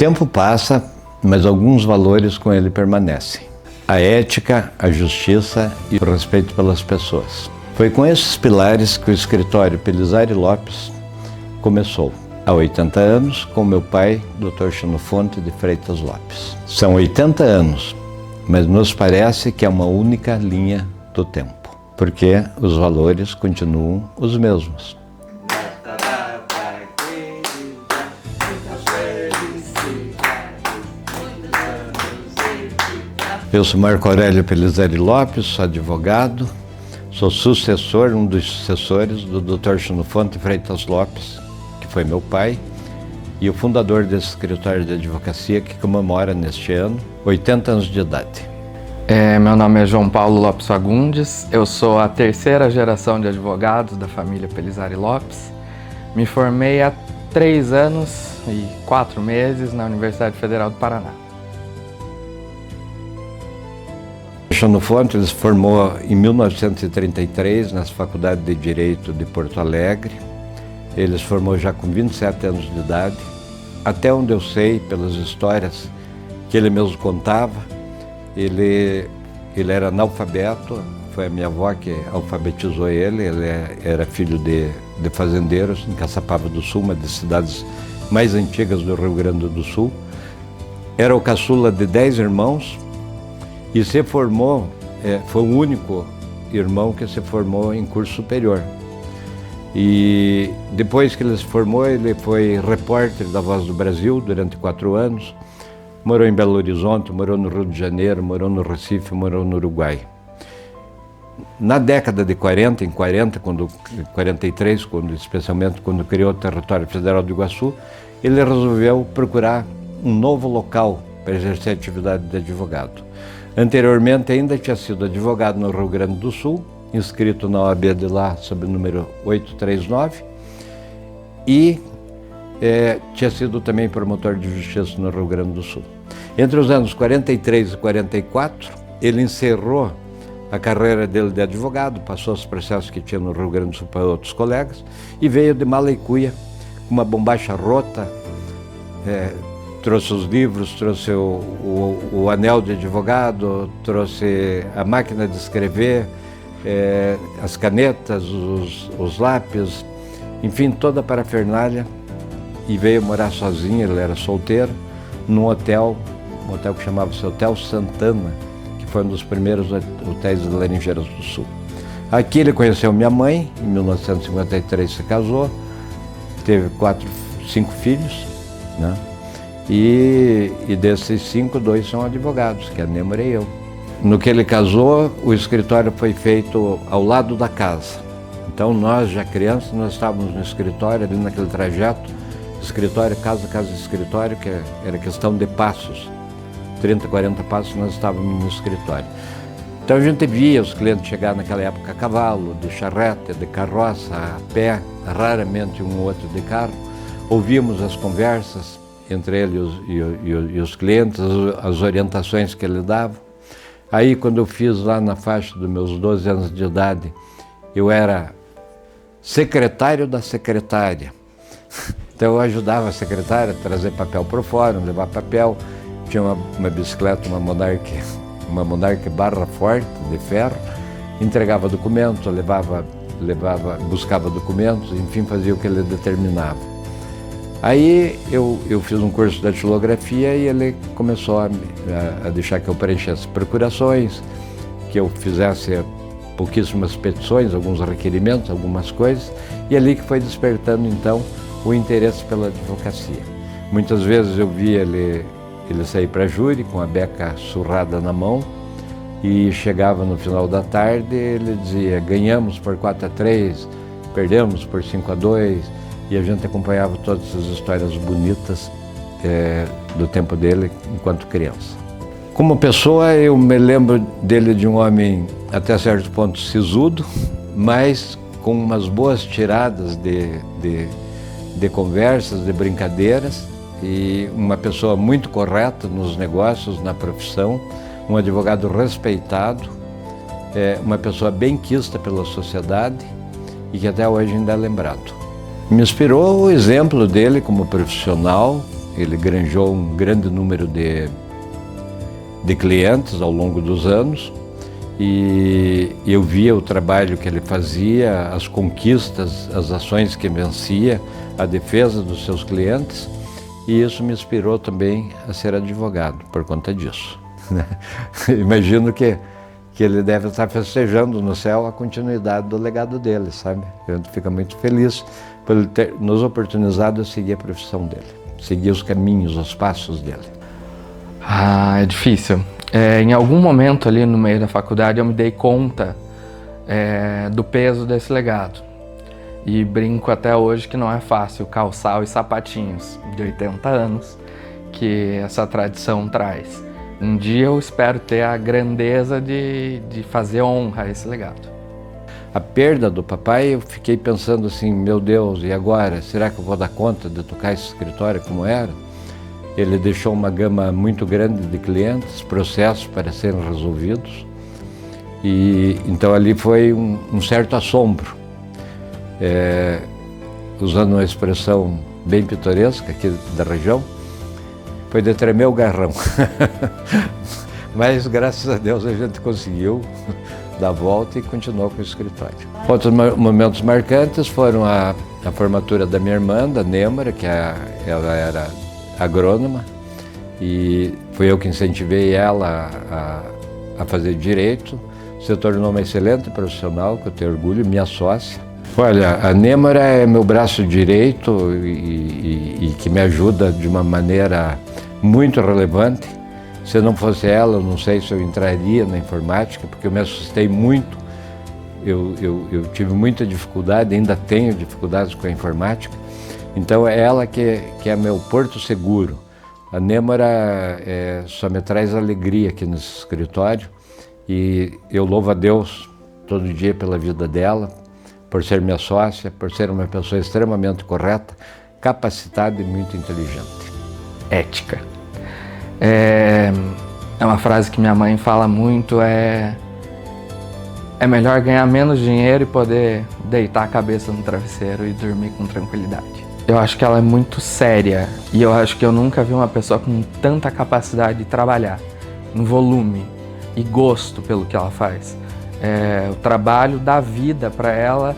tempo passa, mas alguns valores com ele permanecem. A ética, a justiça e o respeito pelas pessoas. Foi com esses pilares que o escritório Pelizari Lopes começou, há 80 anos, com meu pai, Dr. Xenofonte de Freitas Lopes. São 80 anos, mas nos parece que é uma única linha do tempo, porque os valores continuam os mesmos. Eu sou Marco Aurélio Pelizari Lopes, sou advogado, sou sucessor, um dos sucessores do Dr. Xenofonte Freitas Lopes, que foi meu pai, e o fundador desse escritório de advocacia que comemora neste ano 80 anos de idade. Meu nome é João Paulo Lopes Fagundes, eu sou a terceira geração de advogados da família Pelizari Lopes. Me formei há 3 anos e 4 meses na Universidade Federal do Paraná. Xenofonte ele se formou em 1933 na Faculdade de Direito de Porto Alegre. Ele se formou já com 27 anos de idade. Até onde eu sei, pelas histórias que ele mesmo contava, ele era analfabeto, foi a minha avó que alfabetizou ele. Ele era filho de fazendeiros em Caçapava do Sul, uma das cidades mais antigas do Rio Grande do Sul. Era o caçula de 10 irmãos e se formou, foi o único irmão que se formou em curso superior. E depois que ele se formou, ele foi repórter da Voz do Brasil durante 4 anos, morou em Belo Horizonte, morou no Rio de Janeiro, morou no Recife, morou no Uruguai. Na década de 40, em 43, especialmente quando criou o Território Federal do Iguaçu, ele resolveu procurar um novo local para exercer a atividade de advogado. Anteriormente ainda tinha sido advogado no Rio Grande do Sul, inscrito na OAB de lá, sob o número 839, e tinha sido também promotor de justiça no Rio Grande do Sul. Entre os anos 43 e 44, ele encerrou a carreira dele de advogado, passou os processos que tinha no Rio Grande do Sul para outros colegas e veio de mala e cuia, com uma bombacha rota, trouxe os livros, trouxe o anel de advogado, trouxe a máquina de escrever, as canetas, os lápis, enfim, toda a parafernália, e veio morar sozinho. Ele era solteiro, num hotel, um hotel que chamava-se Hotel Santana, que foi um dos primeiros hotéis de Laranjeiras do Sul. Aqui ele conheceu minha mãe, em 1953 se casou, teve 5 filhos, né? E desses 5, 2 são advogados, que é a Nêmora e eu. No que ele casou, o escritório foi feito ao lado da casa. Então nós, já crianças, nós estávamos no escritório, ali naquele trajeto, escritório, casa, escritório, que era questão de passos. 30, 40 passos nós estávamos no escritório. Então a gente via os clientes chegar naquela época a cavalo, de charrete, de carroça, a pé, raramente um ou outro de carro. Ouvíamos as conversas entre ele e os clientes, as orientações que ele dava. Aí, quando eu fiz lá na faixa dos meus 12 anos de idade, eu era secretário da secretária. Então eu ajudava a secretária a trazer papel para o fórum, levar papel. Tinha uma bicicleta, uma Monarch barra forte, de ferro, entregava documento, buscava documentos, enfim, fazia o que ele determinava. Aí eu fiz um curso de datilografia e ele começou a deixar que eu preenchesse procurações, que eu fizesse pouquíssimas petições, alguns requerimentos, algumas coisas, e ali que foi despertando então o interesse pela advocacia. Muitas vezes eu via ele sair para júri com a beca surrada na mão e chegava no final da tarde, ele dizia: ganhamos por 4-3, perdemos por 5-2, e a gente acompanhava todas essas histórias bonitas do tempo dele enquanto criança. Como pessoa, eu me lembro dele de um homem até certo ponto sisudo, mas com umas boas tiradas de conversas, de brincadeiras, e uma pessoa muito correta nos negócios, na profissão, um advogado respeitado, uma pessoa bem quista pela sociedade e que até hoje ainda é lembrado. Me inspirou o exemplo dele como profissional, ele granjeou um grande número de clientes ao longo dos anos, e eu via o trabalho que ele fazia, as conquistas, as ações que vencia, a defesa dos seus clientes, e isso me inspirou também a ser advogado por conta disso. Imagino que ele deve estar festejando no céu a continuidade do legado dele, sabe? A gente fica muito feliz por ele ter nos oportunizado a seguir a profissão dele, seguir os caminhos, os passos dele. É difícil. Em algum momento ali no meio da faculdade eu me dei conta do peso desse legado. E brinco até hoje que não é fácil calçar os sapatinhos de 80 anos que essa tradição traz. Um dia eu espero ter a grandeza de fazer honra a esse legado. A perda do papai, eu fiquei pensando assim, meu Deus, e agora? Será que eu vou dar conta de tocar esse escritório como era? Ele deixou uma gama muito grande de clientes, processos para serem resolvidos. E então ali foi um certo assombro. Usando uma expressão bem pitoresca aqui da região, foi de tremer o garrão. Mas graças a Deus a gente conseguiu dar a volta e continuou com o escritório. Outros momentos marcantes foram a formatura da minha irmã, da Nêmara, que ela era agrônoma, e fui eu que incentivei ela a fazer direito. Se tornou uma excelente profissional, que eu tenho orgulho, minha sócia. Olha, a Nêmara é meu braço direito e que me ajuda de uma maneira muito relevante. Se não fosse ela, eu não sei se eu entraria na informática, porque eu me assustei muito. Eu tive muita dificuldade, ainda tenho dificuldades com a informática. Então é ela que é meu porto seguro. A Nêmara só me traz alegria aqui nesse escritório, e eu louvo a Deus todo dia pela vida dela, por ser minha sócia, por ser uma pessoa extremamente correta, capacitada e muito inteligente. Ética. É uma frase que minha mãe fala muito, é melhor ganhar menos dinheiro e poder deitar a cabeça no travesseiro e dormir com tranquilidade. Eu acho que ela é muito séria, e eu acho que eu nunca vi uma pessoa com tanta capacidade de trabalhar, em volume e gosto pelo que ela faz. O trabalho dá vida para ela,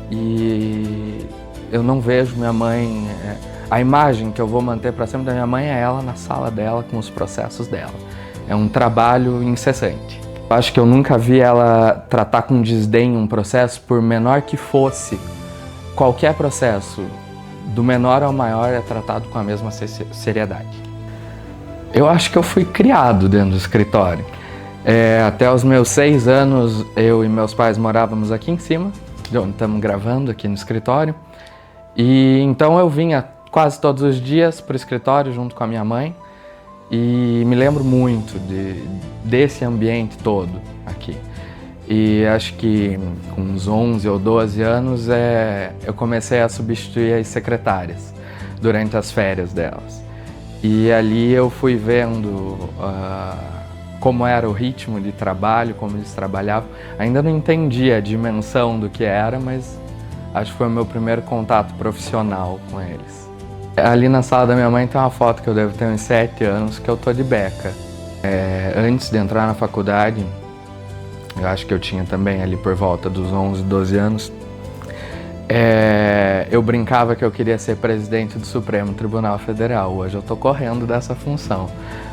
e eu não vejo minha mãe... A imagem que eu vou manter para sempre da minha mãe é ela na sala dela, com os processos dela. É um trabalho incessante. Eu acho que eu nunca vi ela tratar com desdém um processo, por menor que fosse. Qualquer processo, do menor ao maior, é tratado com a mesma seriedade. Eu acho que eu fui criado dentro do escritório. Até os meus 6 anos, eu e meus pais morávamos aqui em cima, de onde estamos gravando, aqui no escritório. E então eu vinha quase todos os dias para o escritório junto com a minha mãe, e me lembro muito desse ambiente todo aqui. E acho que com uns 11 ou 12 anos eu comecei a substituir as secretárias durante as férias delas. E ali eu fui vendo como era o ritmo de trabalho, como eles trabalhavam. Ainda não entendia a dimensão do que era, mas acho que foi o meu primeiro contato profissional com eles. Ali na sala da minha mãe tem uma foto que eu devo ter uns 7 anos, que eu tô de beca. Antes de entrar na faculdade, eu acho que eu tinha também ali por volta dos 11, 12 anos, eu brincava que eu queria ser presidente do Supremo Tribunal Federal. Hoje eu tô correndo dessa função,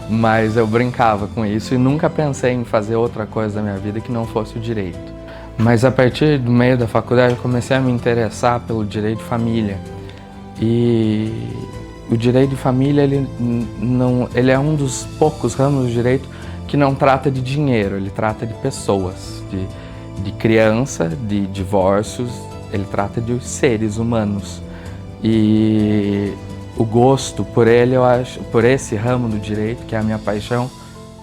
mas eu brincava com isso e nunca pensei em fazer outra coisa da minha vida que não fosse o direito. Mas a partir do meio da faculdade eu comecei a me interessar pelo direito de família. E o direito de família, ele é um dos poucos ramos do direito que não trata de dinheiro, ele trata de pessoas, de criança, de divórcios, ele trata de seres humanos. E o gosto por ele, eu acho, por esse ramo do direito, que é a minha paixão,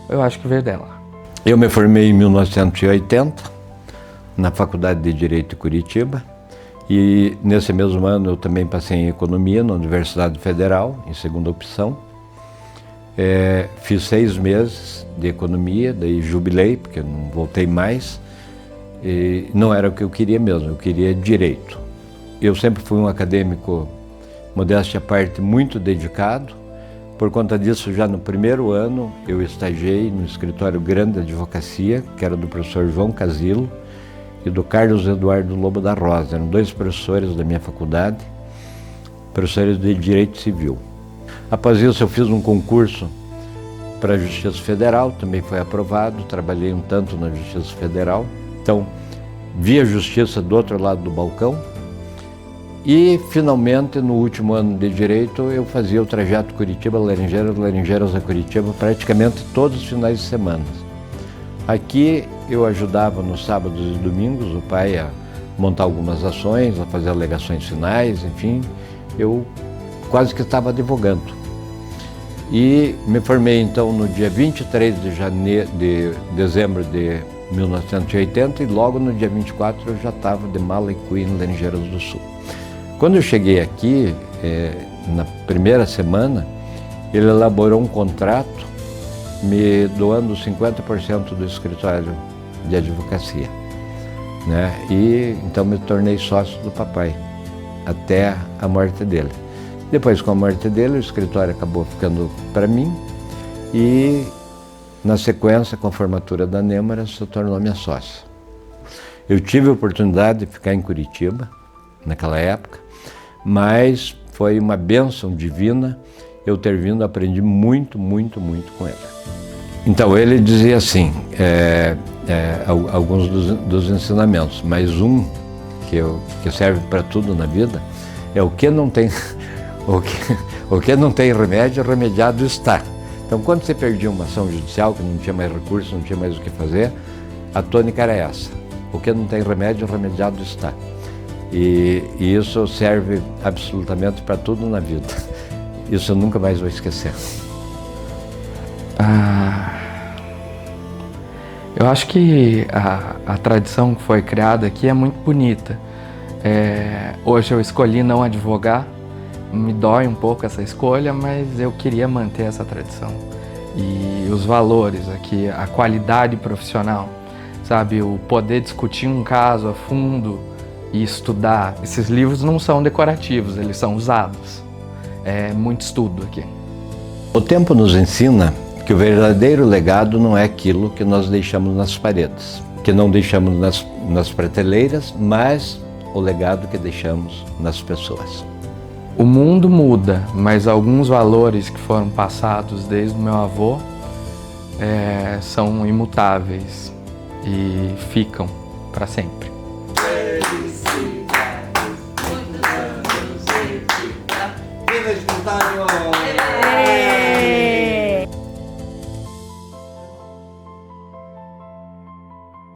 eu acho que veio dela. Eu me formei em 1980, na Faculdade de Direito de Curitiba, e nesse mesmo ano eu também passei em Economia na Universidade Federal, em segunda opção. Fiz 6 meses de Economia, daí jubilei, porque não voltei mais. E não era o que eu queria mesmo, eu queria Direito. Eu sempre fui um acadêmico, modéstia à parte, muito dedicado, Por conta disso, já no primeiro ano, eu estagiei no escritório grande de advocacia, que era do professor João Casilo e do Carlos Eduardo Lobo da Rosa. Eram dois professores da minha faculdade, professores de Direito Civil. Após isso, eu fiz um concurso para a Justiça Federal, também foi aprovado, trabalhei um tanto na Justiça Federal. Então, vi a Justiça do outro lado do balcão e, finalmente, no último ano de Direito, eu fazia o trajeto Curitiba-Laranjeiras, Laranjeiras a Curitiba, praticamente todos os finais de semana. Aqui eu ajudava nos sábados e domingos o pai a montar algumas ações, a fazer alegações finais, enfim, eu quase que estava advogando. E me formei então no dia 23 de dezembro de 1980 e logo no dia 24 eu já estava de mala e cuia em Laranjeiras do Sul. Quando eu cheguei aqui, na primeira semana, ele elaborou um contrato me doando 50% do escritório de advocacia, né? E então me tornei sócio do papai até a morte dele. Depois, com a morte dele, o escritório acabou ficando para mim e, na sequência, com a formatura da Nêmara, se tornou minha sócia. Eu tive a oportunidade de ficar em Curitiba naquela época, mas foi uma bênção divina eu ter vindo, aprendi muito, muito, muito com ele. Então, ele dizia assim, alguns dos ensinamentos, mas um que serve para tudo na vida é o que não tem... O que não tem remédio, remediado está. Então, quando você perdia uma ação judicial, que não tinha mais recurso, não tinha mais o que fazer, a tônica era essa. O que não tem remédio, remediado está. E isso serve absolutamente para tudo na vida. Isso eu nunca mais vou esquecer. Eu acho que a tradição que foi criada aqui é muito bonita. Hoje eu escolhi não advogar. Me dói um pouco essa escolha, mas eu queria manter essa tradição. E os valores aqui, a qualidade profissional, sabe? O poder discutir um caso a fundo e estudar. Esses livros não são decorativos, eles são usados. É muito estudo aqui. O tempo nos ensina que o verdadeiro legado não é aquilo que nós deixamos nas paredes, que não deixamos nas prateleiras, mas o legado que deixamos nas pessoas. O mundo muda, mas alguns valores que foram passados desde o meu avô são imutáveis e ficam para sempre.